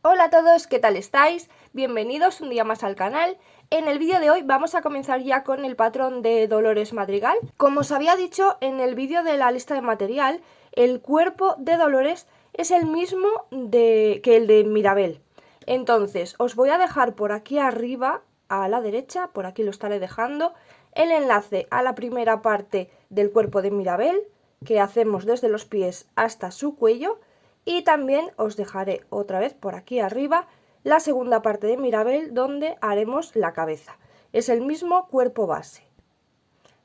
Hola a todos, ¿qué tal estáis? Bienvenidos un día más al canal. En el vídeo de hoy vamos a comenzar ya con el patrón de Dolores Madrigal. Como os había dicho en el vídeo de la lista de material, el cuerpo de Dolores es el mismo que el de Mirabel. Entonces, os voy a dejar por aquí arriba, a la derecha, por aquí lo estaré dejando, el enlace a la primera parte del cuerpo de Mirabel, que hacemos desde los pies hasta su cuello. Y también os dejaré otra vez por aquí arriba la segunda parte de Mirabel, donde haremos la cabeza. Es el mismo cuerpo base.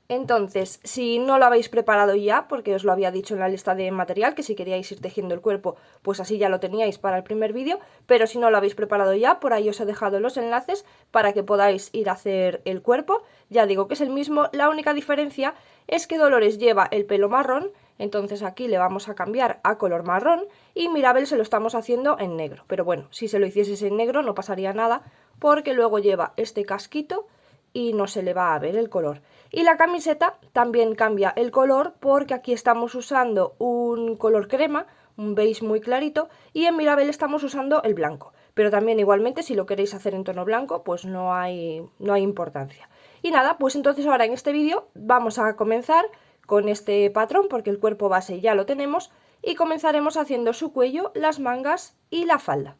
Entonces, si no lo habéis preparado ya, porque os lo había dicho en la lista de material, que si queríais ir tejiendo el cuerpo, pues así ya lo teníais para el primer vídeo, pero si no lo habéis preparado ya, por ahí os he dejado los enlaces para que podáis ir a hacer el cuerpo. Ya digo que es el mismo, la única diferencia es que Dolores lleva el pelo marrón, entonces aquí le vamos a cambiar a color marrón, y Mirabel se lo estamos haciendo en negro. Pero bueno, si se lo hicieses en negro no pasaría nada, porque luego lleva este casquito y no se le va a ver el color. Y la camiseta también cambia el color porque aquí estamos usando un color crema, un beige muy clarito, y en Mirabel estamos usando el blanco. Pero también igualmente si lo queréis hacer en tono blanco, pues no hay importancia. Y nada, pues entonces ahora en este vídeo vamos a comenzar con este patrón porque el cuerpo base ya lo tenemos y comenzaremos haciendo su cuello, las mangas y la falda.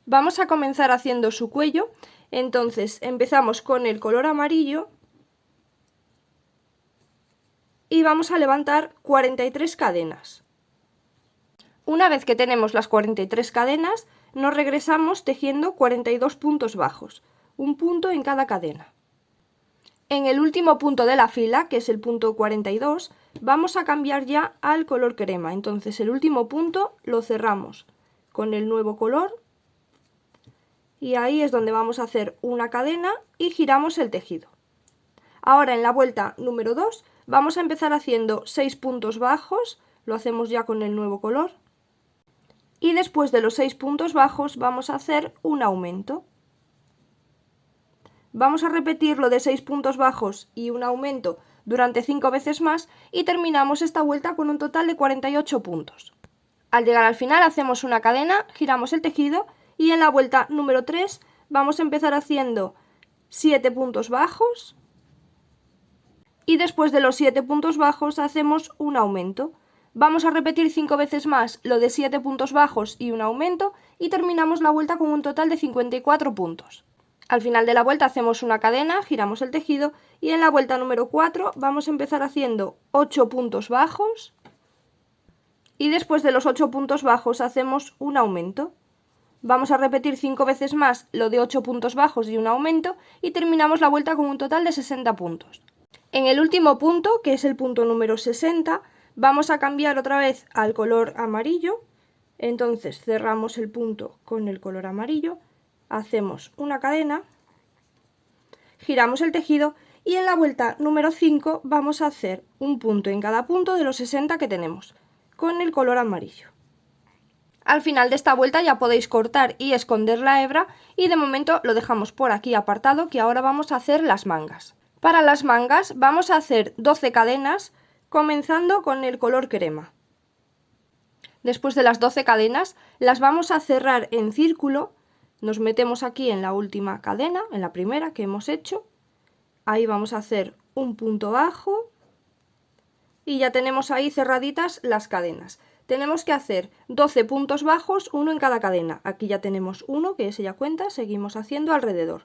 Vamos a comenzar haciendo su cuello. Entonces empezamos con el color amarillo y vamos a levantar 43 cadenas. Una vez que tenemos las 43 cadenas, nos regresamos tejiendo 42 puntos bajos, un punto en cada cadena. En el último punto de la fila, que es el punto 42, vamos a cambiar ya al color crema. Entonces el último punto lo cerramos con el nuevo color y ahí es donde vamos a hacer una cadena y giramos el tejido. Ahora en la vuelta número 2 vamos a empezar haciendo 6 puntos bajos, lo hacemos ya con el nuevo color, y después de los 6 puntos bajos vamos a hacer un aumento. Vamos a repetir lo de 6 puntos bajos y un aumento durante 5 veces más y terminamos esta vuelta con un total de 48 puntos. Al llegar al final hacemos una cadena, giramos el tejido y en la vuelta número 3 vamos a empezar haciendo 7 puntos bajos y después de los 7 puntos bajos hacemos un aumento. Vamos a repetir 5 veces más lo de 7 puntos bajos y un aumento y terminamos la vuelta con un total de 54 puntos. Al final de la vuelta hacemos una cadena, giramos el tejido y en la vuelta número 4 vamos a empezar haciendo 8 puntos bajos y después de los 8 puntos bajos hacemos un aumento. Vamos a repetir 5 veces más lo de 8 puntos bajos y un aumento y terminamos la vuelta con un total de 60 puntos. En el último punto, que es el punto número 60, vamos a cambiar otra vez al color amarillo. Entonces cerramos el punto con el color amarillo, hacemos una cadena, giramos el tejido y en la vuelta número 5 vamos a hacer un punto en cada punto de los 60 que tenemos con el color amarillo. Al final de esta vuelta ya podéis cortar y esconder la hebra y de momento lo dejamos por aquí apartado, que ahora vamos a hacer las mangas. Para las mangas vamos a hacer 12 cadenas comenzando con el color crema. Después de las 12 cadenas las vamos a cerrar en círculo, nos metemos aquí en la última cadena, en la primera que hemos hecho, ahí vamos a hacer un punto bajo y ya tenemos ahí cerraditas las cadenas. Tenemos que hacer 12 puntos bajos, uno en cada cadena. Aquí ya tenemos uno, que ese ya cuenta, seguimos haciendo alrededor.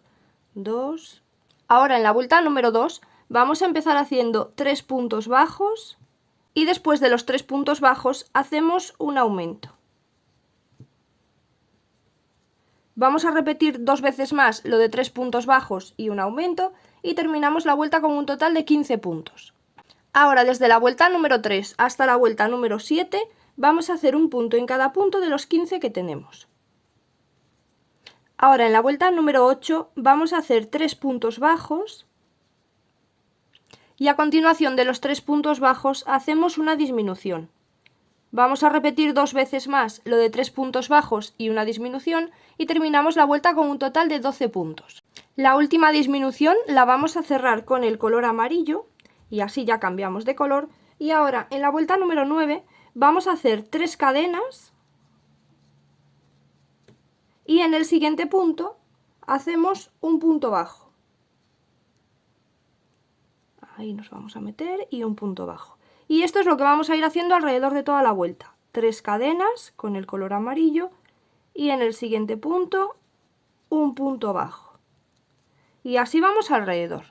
2. Ahora en la vuelta número 2 vamos a empezar haciendo 3 puntos bajos y después de los 3 puntos bajos hacemos un aumento. Vamos a repetir 2 veces más lo de 3 puntos bajos y un aumento y terminamos la vuelta con un total de 15 puntos. Ahora desde la vuelta número 3 hasta la vuelta número 7 vamos a hacer un punto en cada punto de los 15 que tenemos. Ahora en la vuelta número 8 vamos a hacer 3 puntos bajos y a continuación de los 3 puntos bajos hacemos una disminución. Vamos a repetir 2 veces más lo de 3 puntos bajos y una disminución y terminamos la vuelta con un total de 12 puntos. La última disminución la vamos a cerrar con el color amarillo y así ya cambiamos de color. Y ahora en la vuelta número 9 vamos a hacer 3 cadenas y en el siguiente punto hacemos un punto bajo. Ahí nos vamos a meter y un punto bajo. Y esto es lo que vamos a ir haciendo alrededor de toda la vuelta. 3 cadenas con el color amarillo y en el siguiente punto un punto bajo. Y así vamos alrededor.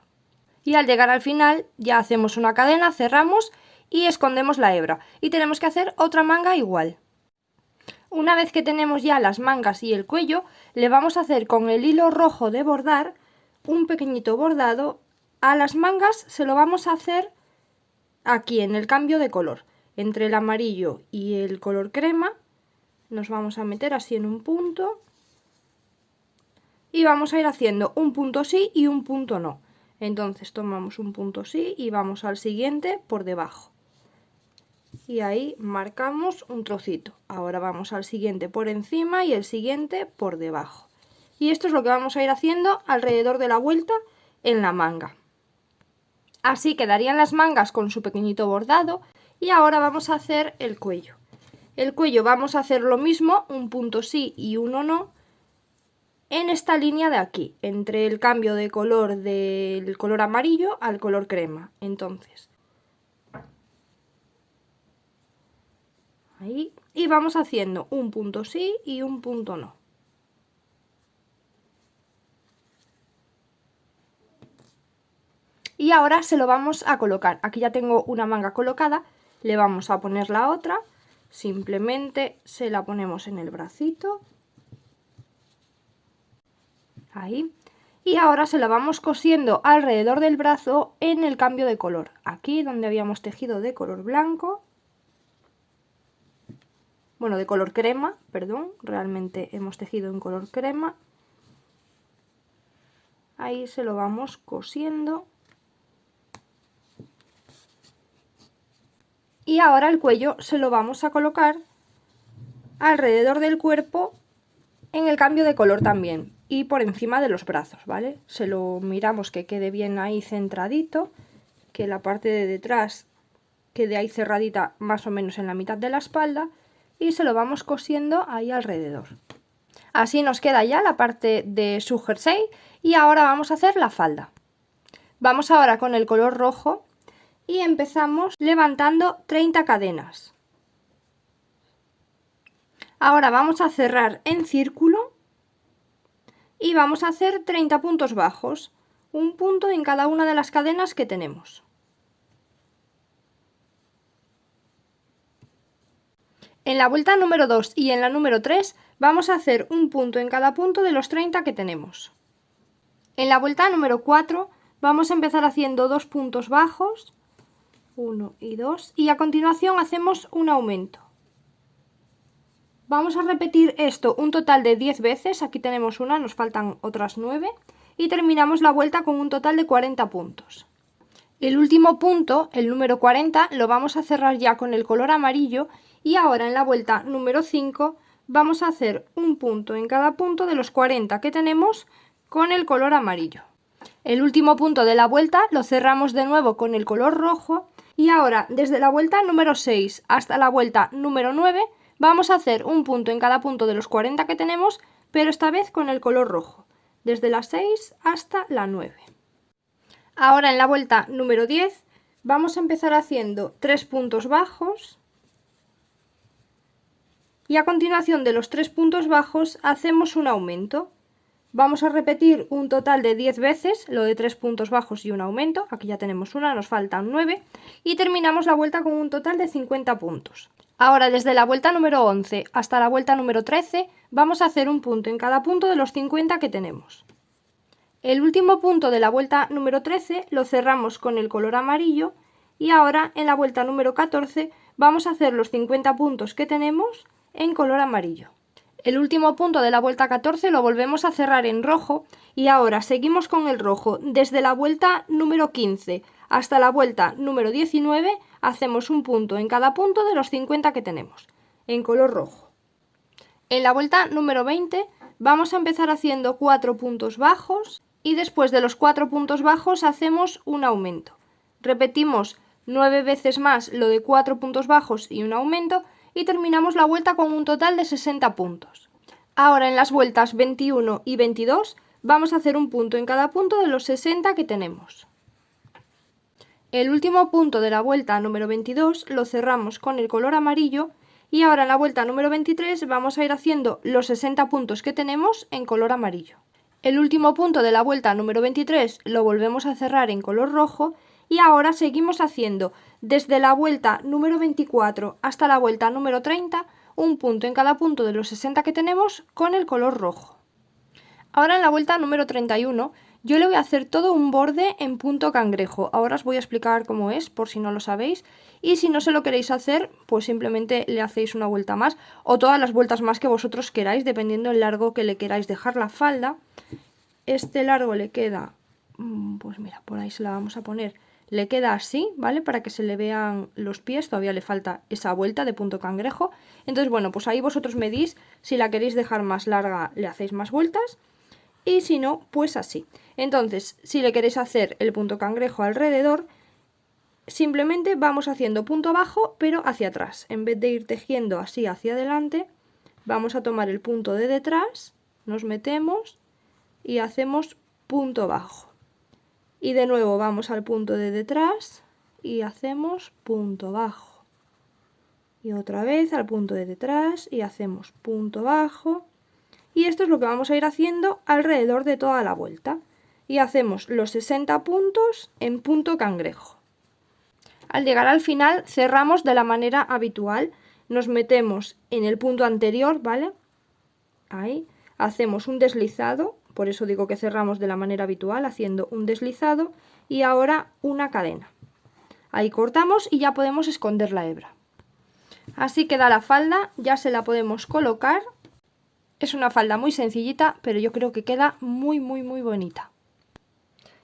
Y al llegar al final ya hacemos una cadena, cerramos y escondemos la hebra. Y tenemos que hacer otra manga igual. Una vez que tenemos ya las mangas y el cuello, le vamos a hacer con el hilo rojo de bordar un pequeñito bordado. A las mangas se lo vamos a hacer aquí en el cambio de color. Entre el amarillo y el color crema nos vamos a meter así en un punto. Y vamos a ir haciendo un punto sí y un punto no. Entonces tomamos un punto sí y vamos al siguiente por debajo. Y ahí marcamos un trocito. Ahora vamos al siguiente por encima y el siguiente por debajo. Y esto es lo que vamos a ir haciendo alrededor de la vuelta en la manga. Así quedarían las mangas con su pequeñito bordado. Y ahora vamos a hacer el cuello. El cuello vamos a hacer lo mismo, un punto sí y uno no, en esta línea de aquí, entre el cambio de color del color amarillo al color crema. Entonces, ahí, y vamos haciendo un punto sí y un punto no. Y ahora se lo vamos a colocar. Aquí ya tengo una manga colocada, le vamos a poner la otra, simplemente se la ponemos en el bracito. Ahí. Y ahora se la vamos cosiendo alrededor del brazo en el cambio de color. Aquí donde habíamos tejido de color blanco. Bueno, de color crema, perdón. Realmente hemos tejido en color crema. Ahí se lo vamos cosiendo. Y ahora el cuello se lo vamos a colocar alrededor del cuerpo en el cambio de color también. Y por encima de los brazos, ¿vale? Se lo miramos que quede bien ahí centradito, que la parte de detrás quede ahí cerradita más o menos en la mitad de la espalda y se lo vamos cosiendo ahí alrededor. Así nos queda ya la parte de su jersey y ahora vamos a hacer la falda. Vamos ahora con el color rojo y empezamos levantando 30 cadenas. Ahora vamos a cerrar en círculo y vamos a hacer 30 puntos bajos, un punto en cada una de las cadenas que tenemos. En la vuelta número 2 y en la número 3 vamos a hacer un punto en cada punto de los 30 que tenemos. En la vuelta número 4 vamos a empezar haciendo 2 puntos bajos, 1 y 2, y a continuación hacemos un aumento. Vamos a repetir esto un total de 10 veces, aquí tenemos una, nos faltan otras 9, y terminamos la vuelta con un total de 40 puntos. El último punto, el número 40, lo vamos a cerrar ya con el color amarillo y ahora en la vuelta número 5 vamos a hacer un punto en cada punto de los 40 que tenemos con el color amarillo. El último punto de la vuelta lo cerramos de nuevo con el color rojo y ahora desde la vuelta número 6 hasta la vuelta número 9 vamos a hacer un punto en cada punto de los 40 que tenemos, pero esta vez con el color rojo, desde la 6 hasta la 9. Ahora en la vuelta número 10 vamos a empezar haciendo 3 puntos bajos y a continuación de los 3 puntos bajos hacemos un aumento. Vamos a repetir un total de 10 veces lo de 3 puntos bajos y un aumento, aquí ya tenemos una, nos faltan 9 y terminamos la vuelta con un total de 50 puntos. Ahora desde la vuelta número 11 hasta la vuelta número 13 vamos a hacer un punto en cada punto de los 50 que tenemos. El último punto de la vuelta número 13 lo cerramos con el color amarillo y ahora en la vuelta número 14 vamos a hacer los 50 puntos que tenemos en color amarillo. El último punto de la vuelta 14 lo volvemos a cerrar en rojo y ahora seguimos con el rojo desde la vuelta número 15 hasta la vuelta número 19 hacemos un punto en cada punto de los 50 que tenemos en color rojo. En la vuelta número 20 vamos a empezar haciendo 4 puntos bajos y después de los 4 puntos bajos hacemos un aumento. Repetimos 9 veces más lo de 4 puntos bajos y un aumento y terminamos la vuelta con un total de 60 puntos. Ahora en las vueltas 21 y 22 vamos a hacer un punto en cada punto de los 60 que tenemos. El último punto de la vuelta número 22 lo cerramos con el color amarillo y ahora en la vuelta número 23 vamos a ir haciendo los 60 puntos que tenemos en color amarillo. El último punto de la vuelta número 23 lo volvemos a cerrar en color rojo y ahora seguimos haciendo desde la vuelta número 24 hasta la vuelta número 30 un punto en cada punto de los 60 que tenemos con el color rojo. Ahora en la vuelta número 31 yo le voy a hacer todo un borde en punto cangrejo. Ahora os voy a explicar cómo es, por si no lo sabéis. Y si no se lo queréis hacer, pues simplemente le hacéis una vuelta más o todas las vueltas más que vosotros queráis, dependiendo del largo que le queráis dejar la falda. Este largo le queda, pues mira, por ahí se la vamos a poner. Le queda así, ¿vale? Para que se le vean los pies, todavía le falta esa vuelta de punto cangrejo. Entonces, bueno, pues ahí vosotros medís, si la queréis dejar más larga, le hacéis más vueltas. Y si no, pues así. Entonces, si le queréis hacer el punto cangrejo alrededor, simplemente vamos haciendo punto bajo, pero hacia atrás. En vez de ir tejiendo así hacia adelante, vamos a tomar el punto de detrás, nos metemos y hacemos punto bajo. Y de nuevo vamos al punto de detrás y hacemos punto bajo. Y otra vez al punto de detrás y hacemos punto bajo. Y esto es lo que vamos a ir haciendo alrededor de toda la vuelta. Y hacemos los 60 puntos en punto cangrejo. Al llegar al final cerramos de la manera habitual. Nos metemos en el punto anterior, ¿vale? Ahí. Hacemos un deslizado, por eso digo que cerramos de la manera habitual, haciendo un deslizado y ahora una cadena. Ahí cortamos y ya podemos esconder la hebra. Así queda la falda, ya se la podemos colocar. Es una falda muy sencillita, pero yo creo que queda muy bonita.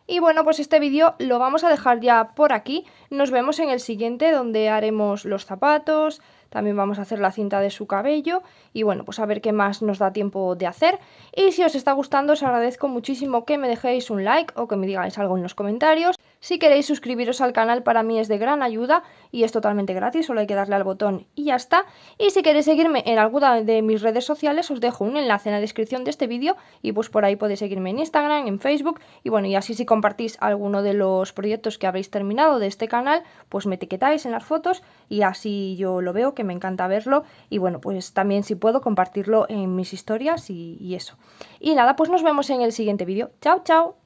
Y bueno, pues este vídeo lo vamos a dejar ya por aquí. Nos vemos en el siguiente, donde haremos los zapatos, también vamos a hacer la cinta de su cabello y bueno, pues a ver qué más nos da tiempo de hacer. Y si os está gustando, os agradezco muchísimo que me dejéis un like o que me digáis algo en los comentarios. Si queréis suscribiros al canal, para mí es de gran ayuda y es totalmente gratis, solo hay que darle al botón y ya está. Y si queréis seguirme en alguna de mis redes sociales, os dejo un enlace en la descripción de este vídeo y pues por ahí podéis seguirme en Instagram, en Facebook y bueno, y así si compartís alguno de los proyectos que habréis terminado de este canal, pues me etiquetáis en las fotos y así yo lo veo, que me encanta verlo y bueno, pues también si puedo compartirlo en mis historias y eso. Y nada, pues nos vemos en el siguiente vídeo. ¡Chao, chao!